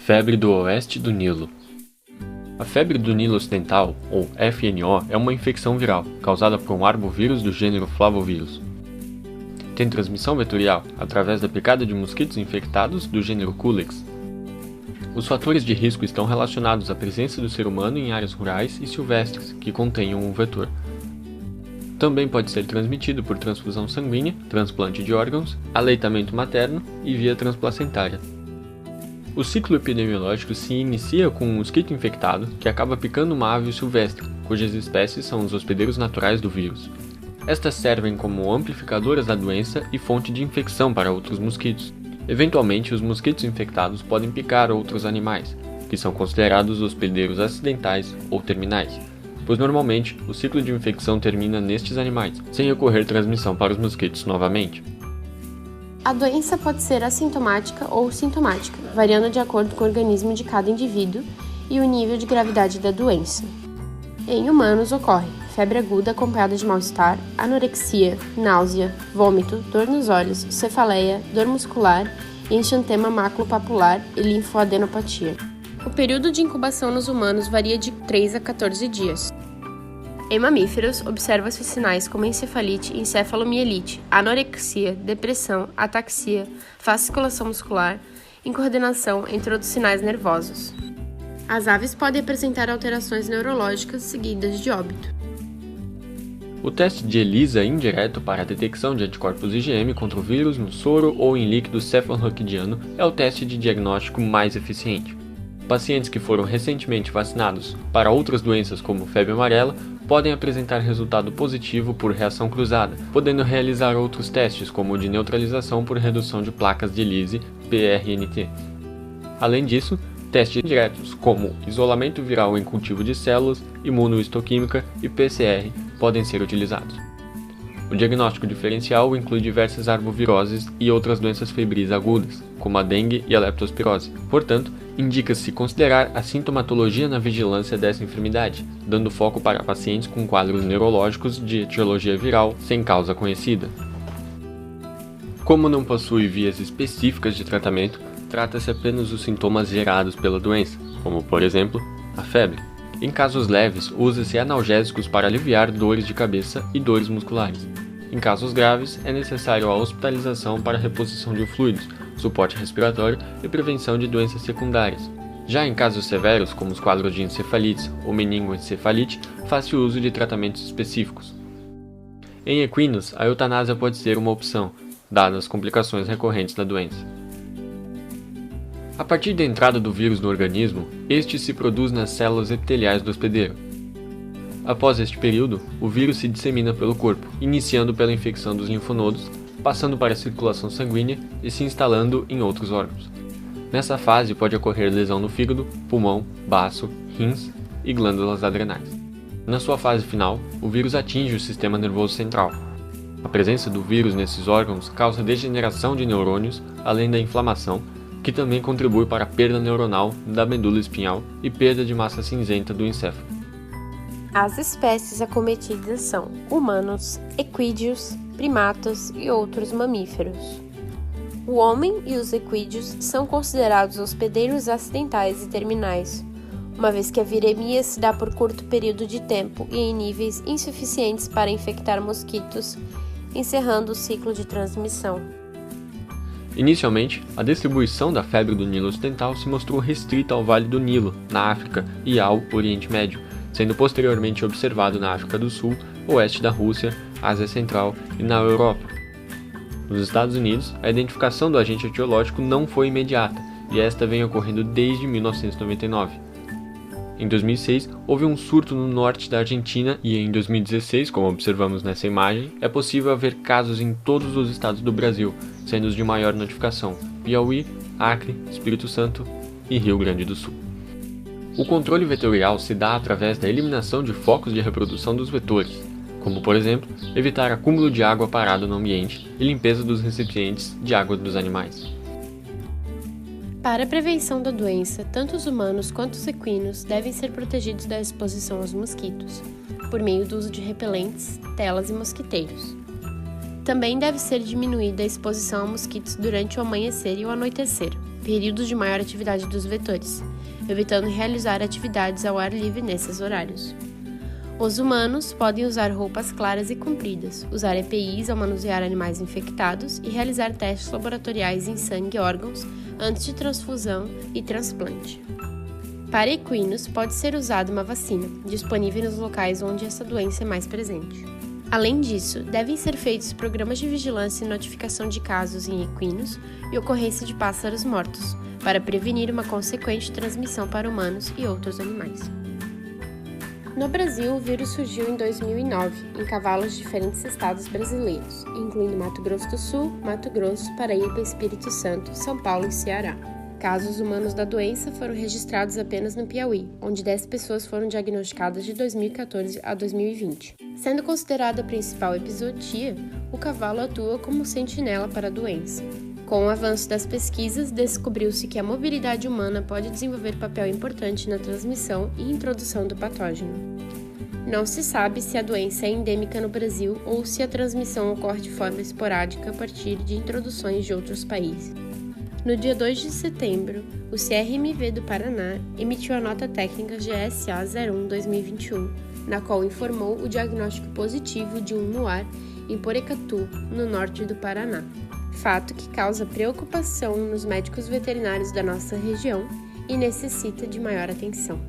Febre do Oeste do Nilo. A febre do Nilo Ocidental, ou FNO, é uma infecção viral causada por um arbovírus do gênero Flavovírus. Tem transmissão vetorial através da picada de mosquitos infectados do gênero Culex. Os fatores de risco estão relacionados à presença do ser humano em áreas rurais e silvestres que contenham um vetor. Também pode ser transmitido por transfusão sanguínea, transplante de órgãos, aleitamento materno e via transplacentária. O ciclo epidemiológico se inicia com um mosquito infectado que acaba picando uma ave silvestre, cujas espécies são os hospedeiros naturais do vírus. Estas servem como amplificadoras da doença e fonte de infecção para outros mosquitos. Eventualmente, os mosquitos infectados podem picar outros animais, que são considerados hospedeiros acidentais ou terminais, pois normalmente o ciclo de infecção termina nestes animais, sem ocorrer transmissão para os mosquitos novamente. A doença pode ser assintomática ou sintomática, variando de acordo com o organismo de cada indivíduo e o nível de gravidade da doença. Em humanos ocorre febre aguda acompanhada de mal-estar, anorexia, náusea, vômito, dor nos olhos, cefaleia, dor muscular, enxantema maculopapular e linfoadenopatia. O período de incubação nos humanos varia de 3 a 14 dias. Em mamíferos, observa-se sinais como encefalite, encefalomielite, anorexia, depressão, ataxia, fasciculação muscular, incoordenação, entre outros sinais nervosos. As aves podem apresentar alterações neurológicas seguidas de óbito. O teste de ELISA indireto para a detecção de anticorpos IgM contra o vírus no soro ou em líquido cefalorraquidiano é o teste de diagnóstico mais eficiente. Pacientes que foram recentemente vacinados para outras doenças como febre amarela podem apresentar resultado positivo por reação cruzada, podendo realizar outros testes como o de neutralização por redução de placas de ELISA PRNT. Além disso, testes diretos como isolamento viral em cultivo de células, imunohistoquímica e PCR podem ser utilizados. O diagnóstico diferencial inclui diversas arboviroses e outras doenças febris agudas, como a dengue e a leptospirose. Portanto, indica-se considerar a sintomatologia na vigilância dessa enfermidade, dando foco para pacientes com quadros neurológicos de etiologia viral sem causa conhecida. Como não possui vias específicas de tratamento, trata-se apenas dos sintomas gerados pela doença, como, por exemplo, a febre. Em casos leves, usa-se analgésicos para aliviar dores de cabeça e dores musculares. Em casos graves, é necessário a hospitalização para reposição de fluidos, suporte respiratório e prevenção de doenças secundárias. Já em casos severos, como os quadros de encefalites ou meningoencefalite, faz-se uso de tratamentos específicos. Em equinos, a eutanásia pode ser uma opção, dadas as complicações recorrentes da doença. A partir da entrada do vírus no organismo, este se produz nas células epiteliais do hospedeiro. Após este período, o vírus se dissemina pelo corpo, iniciando pela infecção dos linfonodos, passando para a circulação sanguínea e se instalando em outros órgãos. Nessa fase pode ocorrer lesão no fígado, pulmão, baço, rins e glândulas adrenais. Na sua fase final, o vírus atinge o sistema nervoso central. A presença do vírus nesses órgãos causa degeneração de neurônios, além da inflamação, que também contribui para a perda neuronal da medula espinhal e perda de massa cinzenta do encéfalo. As espécies acometidas são humanos, equídeos, primatas e outros mamíferos. O homem e os equídeos são considerados hospedeiros acidentais e terminais, uma vez que a viremia se dá por curto período de tempo e em níveis insuficientes para infectar mosquitos, encerrando o ciclo de transmissão. Inicialmente, a distribuição da febre do Nilo Ocidental se mostrou restrita ao Vale do Nilo, na África, e ao Oriente Médio, sendo posteriormente observado na África do Sul, oeste da Rússia, Ásia Central e na Europa. Nos Estados Unidos, a identificação do agente etiológico não foi imediata, e esta vem ocorrendo desde 1999. Em 2006, houve um surto no norte da Argentina e em 2016, como observamos nessa imagem, é possível haver casos em todos os estados do Brasil, sendo os de maior notificação: Piauí, Acre, Espírito Santo e Rio Grande do Sul. O controle vetorial se dá através da eliminação de focos de reprodução dos vetores, como, por exemplo, evitar acúmulo de água parada no ambiente e limpeza dos recipientes de água dos animais. Para a prevenção da doença, tanto os humanos quanto os equinos devem ser protegidos da exposição aos mosquitos, por meio do uso de repelentes, telas e mosquiteiros. Também deve ser diminuída a exposição a mosquitos durante o amanhecer e o anoitecer. períodos de maior atividade dos vetores, evitando realizar atividades ao ar livre nesses horários. Os humanos podem usar roupas claras e compridas, usar EPIs ao manusear animais infectados e realizar testes laboratoriais em sangue e órgãos antes de transfusão e transplante. Para equinos, pode ser usada uma vacina, disponível nos locais onde essa doença é mais presente. Além disso, devem ser feitos programas de vigilância e notificação de casos em equinos e ocorrência de pássaros mortos, para prevenir uma consequente transmissão para humanos e outros animais. No Brasil, o vírus surgiu em 2009, em cavalos de diferentes estados brasileiros, incluindo Mato Grosso do Sul, Mato Grosso, Paraíba, Espírito Santo, São Paulo e Ceará. Casos humanos da doença foram registrados apenas no Piauí, onde 10 pessoas foram diagnosticadas de 2014 a 2020. Sendo considerada a principal epizootia, o cavalo atua como sentinela para a doença. Com o avanço das pesquisas, descobriu-se que a mobilidade humana pode desenvolver papel importante na transmissão e introdução do patógeno. Não se sabe se a doença é endêmica no Brasil ou se a transmissão ocorre de forma esporádica a partir de introduções de outros países. No dia 2 de setembro, o CRMV do Paraná emitiu a nota técnica GSA 01-2021, na qual informou o diagnóstico positivo de um muar em Porecatu, no norte do Paraná. Fato que causa preocupação nos médicos veterinários da nossa região e necessita de maior atenção.